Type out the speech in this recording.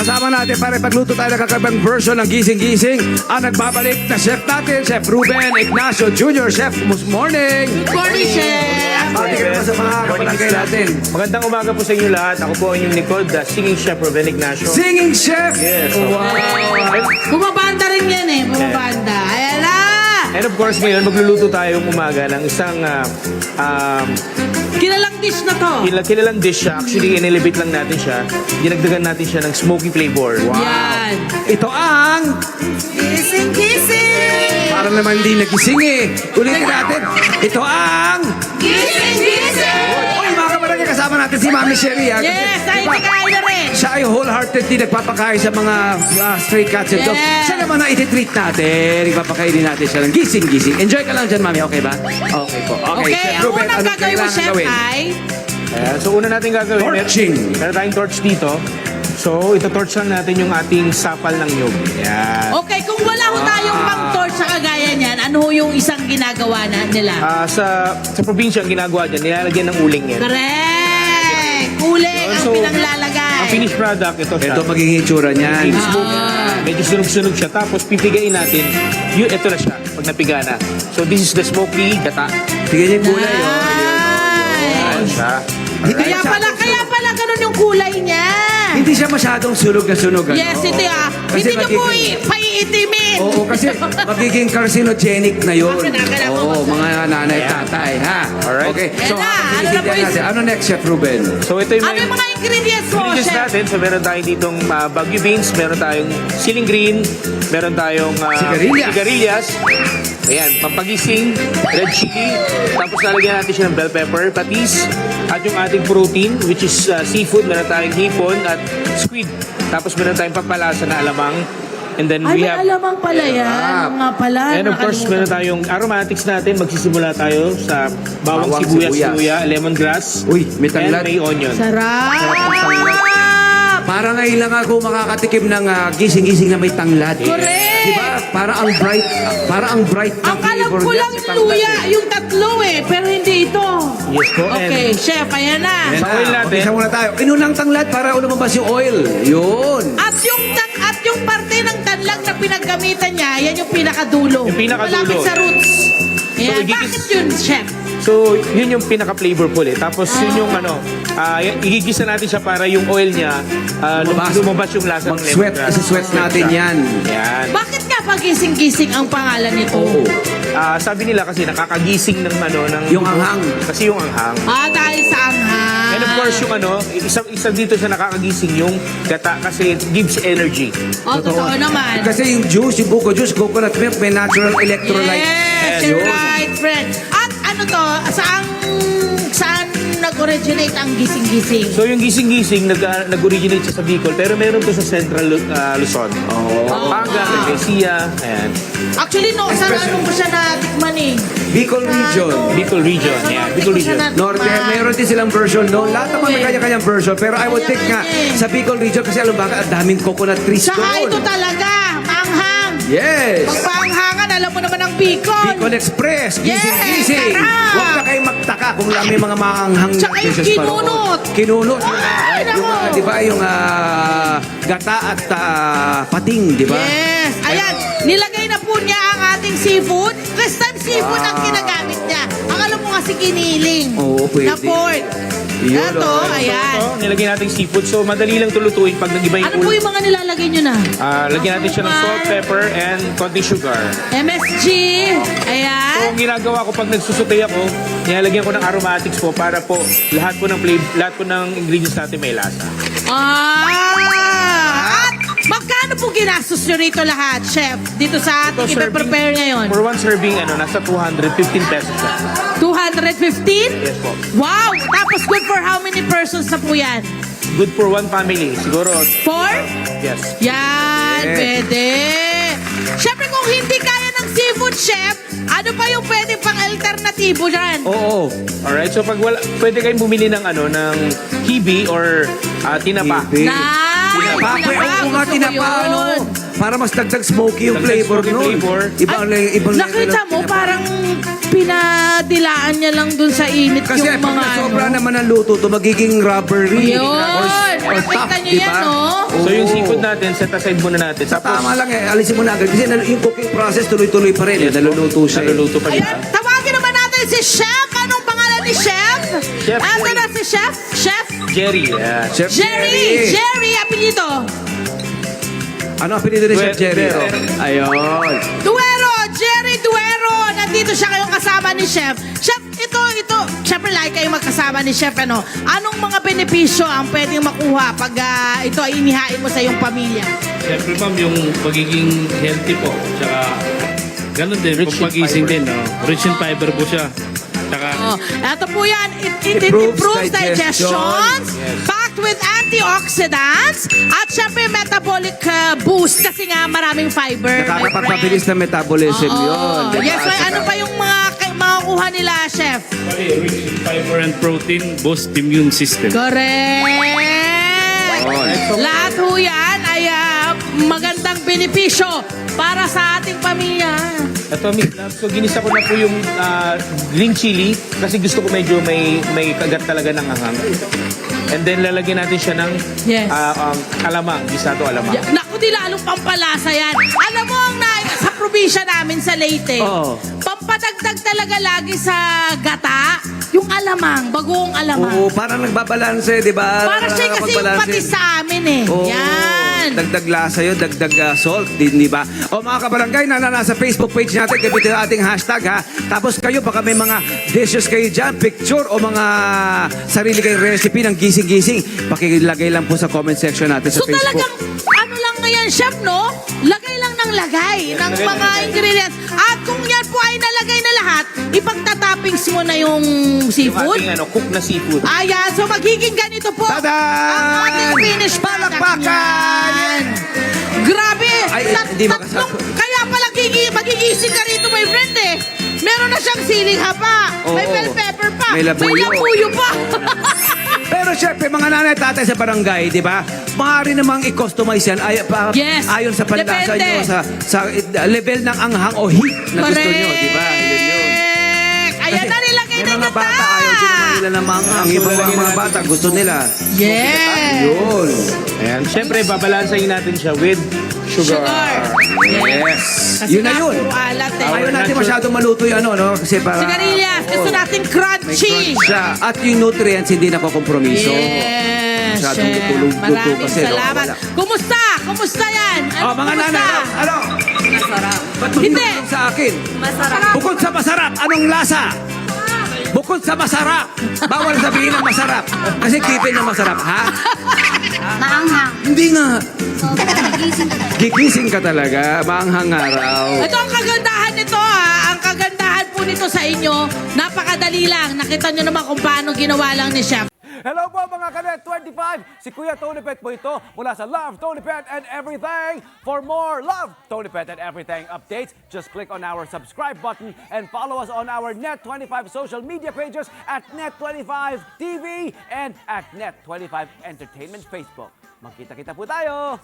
kasama natin para ipagluto tayo ng kakaibang version ng gising-gising. Ang nagbabalik na chef natin, Chef Ruben Ignacio Jr. Chef, good morning! Good morning, Chef! Pati ka naman sa mga kapalangkay natin. Magandang umaga po sa inyo lahat. Ako po ang inyong Nicole, the singing chef Ruben Ignacio. Singing Chef! Yes. Wow! Bumabanda rin yan eh, bumabanda. Ayan na! And of course, ngayon magluluto tayong umaga ng isang Kilalang dish na to. kilalang dish siya. Actually, in-elevate lang natin siya. Dinagdagan natin siya ng smoky flavor. Yan. Ito ang... Gising-gising! Parang naman hindi nagising eh. Ulitin natin. Ito ang... Gising-gising! Uy, mga kapalangkay, kasama natin si Mami Sherry. Yes, ay nakain na rin. Siya ay wholeheartedly nagpapakain sa mga stray cats and dogs. Yes. Siya naman ang ititreat natin. Ipapakainin natin siya ng gising-gising. Enjoy ka lang dyan, Mami. Okay ba? Okay po. Okay, Chef ang Ruben, unang anong gagawin mo, kailangan Chef, gawin? ay... Ayan. So, una natin gagawin. Torching. Meron tayong torch dito. So, ito-torch lang natin yung ating sapal ng nyog. Ayan. Okay, kung wala ho tayong pang-torch sa kagaya niyan, ano ho yung isang ginagawa na nila? Sa probinsya, ang ginagawa dyan, nilalagyan ng uling yan. Correct! Uling ang So, pinanglalagay. Ang finished product, ito siya. Ito magiging itsura niyan. Medyo sunog-sunog siya. Tapos pipigain natin. Ito na siya, pag napiga na. So, this is the smoky gata. Tignan niyo yung kulay, oh. Ayan siya. Kaya pala ganun yung kulay niya. Hindi siya masyadong sunog na sunog. ano? Yes, ito ah. Kasi Hindi nyo po magiging- paiitimin. Oo, kasi magiging carcinogenic na yun. Kailangan mo. Oo, mga nanay, tatay, ha? Alright. Okay, so Yan na. Ano na sinisindihan po yung- natin. Ano next, Chef Ruben? So, ito yung Ano yung mga ingredients mo, ingredients Chef? natin. So, meron tayong ditong Baguio beans, meron tayong ceiling green, meron tayong Sigarilyas. Ayan, pampagising, red chili, tapos lalagyan natin siya ng bell pepper, patis, at yung ating protein, which is seafood, meron tayong hipon at squid. Tapos meron tayong pampalasa na alamang. And then Ay, we may have... alamang pala yan. Oo nga pala. And of course, meron tayong aromatics natin. Magsisimula tayo sa bawang sibuyas, luya, lemongrass, Uy, may and tanglad. may onion. Sarap! Parang ngayon lang ako makakatikim ng gising-gising na may tanglad. Correct! Diba? Parang ang bright ng Ang alam flavor ko niya lang sa yung tanglad, luya, eh. yung tatlo eh, pero hindi ito. Yes po. Okay, Chef, ayan na. Ayan Sa na, oil natin. umpisa muna tayo. Inunang tanglad para lumabas yung oil. Yun. At yung parte ng tanlag na pinaggamitan niya, yan yung pinakadulo. Yung pinakadulo. Malapit sa roots. Ayan, igigis- bakit yun, Chef? So, yun yung pinaka-flavorful eh. Tapos yun yung igigisa natin siya para yung oil niya lumabas yung lasa ng Mag-sweat. lemongrass. Sweat natin yan. Yan. Bakit nga pagising-gising ang pangalan nito? Oo. Sabi nila kasi nakakagising ng Yung anghang. Kasi yung anghang. Dahil sa anghang. And of course yung isa dito sa nakakagising yung gata kasi it gives energy. Totoo naman. Kasi yung juice, yung buko juice, coconut milk, may natural electrolyte. Yes, you're right, friend. At ano to, saan nag-originate ang gising-gising? So yung gising-gising nag-originate siya sa Bicol pero meron to sa Central Luzon. Pampanga, Quezon, ayan. Actually, no, saan ano ko siya natikman eh? Bicol region. Bicol region, yeah. Bicol region. Norte, mayroon din silang version doon. Lahat naman may kanya-kanyang version. Pero I would think nga sa Bicol region kasi alam ba, ang daming coconut trees Saka ito doon. talaga, maanghang. Yes. Pagpaanghangan, alam mo naman ang Bicol. Bicol Express, Yes, gising-gising. sarap. Huwag na kayong magtaka kung may mga maanghang Tsaka yung dishes pa roon. kinunot. Kinunot. Ay, Yung, nako. di ba, yung gata at pating, di ba? Yes. Ayan, nilagay na po niya ang ating seafood. This time, seafood ang ginagamit niya. Akala mo kasi kiniling. Oo, pwede. Na pork. Yun, Ito, oh. ayan. Ito, nilagyan natin seafood. So madali lang tulutuin pag nag-iba yung Ano po yung mga nilalagay niyo na? lagyan natin siya ng salt, pepper, and konting sugar. MSG. So, Ayan. ang ginagawa ko pag nagsusutay ako, nilalagyan ko ng aromatics po para po lahat po ng ingredients natin may lasa. At magkano po ginastos nyo rito lahat, Chef? Dito sa So, ating ipe-prepare ngayon? For one serving, nasa 215 pesos lang. 215? Yes po. Wow! Tapos good for how many persons na po yan? Good for one family. Siguro, 4? yes. Yan, Yes. pwede. Siyempre kung hindi kaya ng seafood, Chef, ano pa yung pwede pang alternatibo dyan? Oo. Alright, so pag pwede kayong bumili ng ng hibi or tinapa. Hibi. Nice! Tinapa. Oo nga, gusto ko tinapa, yun. ano? Para mas dagdag smoky yung Dagdag flavor smoky nun. flavor. Ibang Nakita mo, parang pinadilaan niya lang dun sa init Kasi yung pag mga sobra naman ang luto, to magiging rubbery. Yun! Or Nakita tough, niyo di ba? yan, no? So yung Oo. seafood natin, set aside muna natin. Tapos, Tama lang alisin mo na agad. Kasi yung cooking process tuloy-tuloy pa rin. Naluluto siya. naluluto pa siya. Ayan, tawagin naman natin si Chef. Anong pangalan ni Chef? Chef Ando Boy. na si Chef? Chef? Jerry, yeah. Chef Jerry! Jerry, apelido. Ano ang pinito ni Chef Jerry? Duero. Ayun. Duero! Jerry Duero! Nandito siya kayong kasama ni Chef. Chef, ito. Siyempre, like kayo magkasama ni Chef, ano? Anong mga benepisyo ang pwedeng makuha pag ito ay inihain mo sa iyong pamilya? Siyempre ma'am, yung pagiging healthy po. Tsaka ganun din, Rich in pagpagising fiber. din. No? Rich in fiber po siya. Tsaka Oh, ito po yan. It Improves improves digestion. digestions, packed with antioxidants, at syempre metabolic boost kasi nga maraming fiber. my Nakakapagpabilis ng metabolism friend. yun. Oo. Diba? Yes, may ano pa yung mga kuha nila, Chef? rich in fiber and protein, boost immune system. Correct! Lahat ho yan ay magandang benepisyo para sa ating pamilya. Ito, Miss Love. So, ginisa ko na po yung green chili kasi gusto ko medyo may kagat talaga ng anghang. And then, lalagyan natin siya ng Yes. alamang, gisado alamang. Naku, di lalong pampalasa yan. Alam mo, sa probinsya namin sa Leyte, Oo. pampadagdag talaga lagi sa gata, yung alamang, bagoong alamang. Oo, parang nagbabalanse, di ba? Para siya kasi yung Nakakapagbalanse. pati sa amin eh. Oo. Yan. Dagdag lasa yun, dagdag salt, di ba? O mga kabarangay, nasa Facebook page natin, kapit yung ating hashtag ha. Tapos kayo, baka may mga dishes kayo dyan, picture o mga sarili kayong recipe ng gising-gising, pakilagay lang po sa comment section natin sa So Facebook. talagang, ano lang ngayon, chef, no? Lagay lang ng lagay ng mga ingredients. At kung yan po ay nalagay na lahat, ipagtatoppings mo na yung Yung seafood. ating cook na seafood. Ayan, so magiging ganito po. Tada! Ang ating finished product Palakpakan! niyan. Grabe! Ay, hindi makasama. Kaya pala magigising ka rito, my friend eh. Meron na siyang siling haba. May Oo. bell pepper pa. May labuyo. labuyo pa. Pero syempre, mga nanay tatay sa barangay, di ba? Maaari namang i-customize yan Yes. ayon sa panlasa Depende. nyo, sa level ng anghang o heat na gusto nyo, di ba? Yun yun. Ayan na, nilagay May na mga yung bata, ayaw sinaman nila ng manghang. Ibang mga bata, gusto nila. Yes. Yun. Ayan. Siyempre, babalansahin natin siya with sugar. Yes. Kasi Yun na nga, yun. puro alat eh. Ayaw natin masyadong maluto yung ano, no? Kasi para... Sigarilyas. Gusto Oo. natin May crunchy. crunch siya. At yung nutrients hindi nakokompromiso. Yes, Masyadong chef. luto Maraming kasi, no? salamat. Wala. Kumusta? Kumusta yan? Oh, mga kumusta? nanay, ano? Masarap. Ba't Hindi. magtutulong sa akin? Masarap. Bukod sa masarap, anong lasa? Bukod sa masarap. Bawal sabihin ng masarap. Kasi kipin na masarap, ha? Maanghang. Hindi nga. Nagising ka. Gigising ka talaga. Maanghang araw. Ito ang kagandahan nito ha. Ang kagandahan po nito sa inyo, napakadali lang. Nakita nyo naman kung paano ginawa lang ni Chef. Hello po mga Kanet 25! Si Kuya Tony Pet po ito mula sa Love, Tony Pet and Everything. For more Love, Tony Pet and Everything updates, just click on our subscribe button and follow us on our Net25 social media pages at Net25 TV and at Net25 Entertainment Facebook. Magkita-kita po tayo!